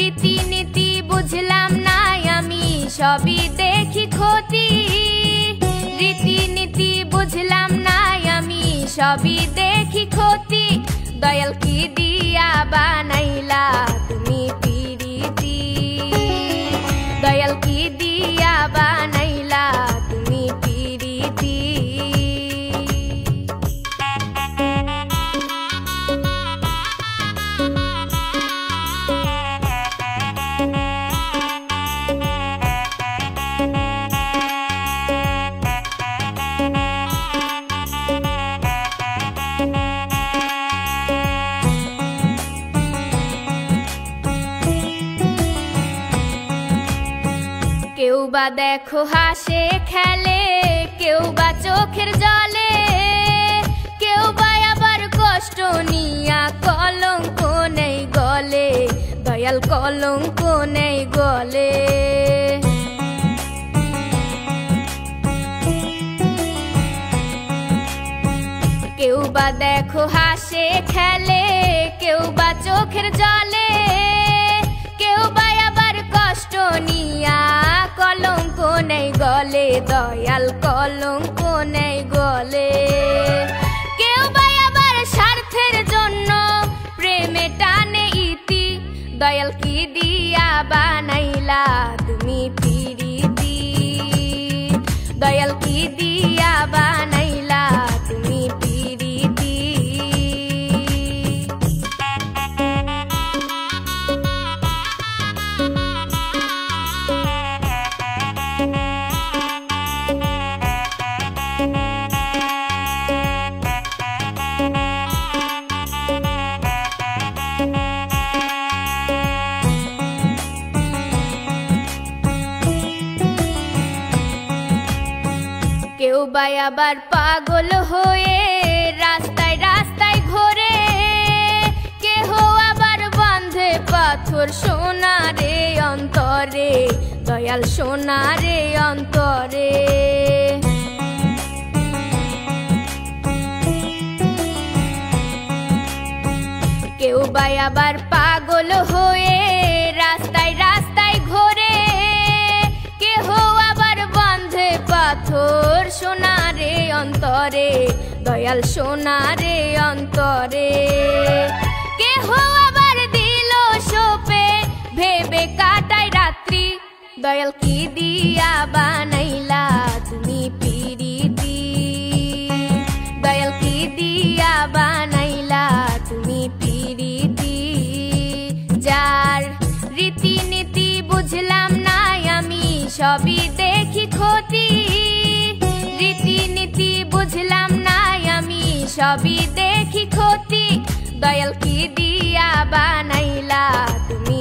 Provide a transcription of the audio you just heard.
রীতিনীতি বুঝলাম না আমি, সবই দেখি ক্ষতি। রীতিনীতি বুঝলাম না আমি, সবই দেখি ক্ষতি। দয়াল কি দিয়া বানাইলা তুমি পিরিতি, দয়াল কি দিয়া বানাইলা তুমি পিরিতি। কেউ বা দেখো হাসে খেলে, কেউ বা চোখের জলে, কেউ বা আবার কষ্ট নিয়া কলঙ্ক নেই গলে। দয়াল কলঙ্ক নেই গলে। কেউ বা দেখো হাসে খেলে, কেউ বা চোখের জলে, কেউ বা আবার কষ্ট নিয়া কলঙ্ক নেই গলে। দয়াল কলঙ্ক নেই গলে। কেউ বা আবার স্বার্থের জন্য প্রেমে টানে ইতি। দয়াল কি দিয়া বানাইলা তুমি পিরিতি, দয়াল কি দিয়া বানাইলা তুমি পিরিতি। কেউ বা আবার পাগল হয়ে রাস্তায় রাস্তায় ঘোরে, কেহ আবার বাঁধে পাথর সোনারে অন্তরে। দয়াল সোনারে অন্তরে। কেউ বা আবার পাগল হয়ে রাস্তায় রাস্তায় ঘোরে, কেহ আবার বাঁধে পাথর সোনারে অন্তরে। দয়াল সোনারে অন্তরে। কেহ আবার দিল সোপে ভেবে কাটায় রাত্রি। দয়াল কি দিয়া বানাইলা তুমি পিরিতি, দয়াল কি দিয়া বানাইলা তুমি পিরিতি। যার রীতিনীতি বুঝলাম না আমি, সবই দেখি ক্ষতি। রীতিনীতি বুঝলাম না আমি, সবই দেখি ক্ষতি। দয়াল কি দিয়া বানাইলা তুমি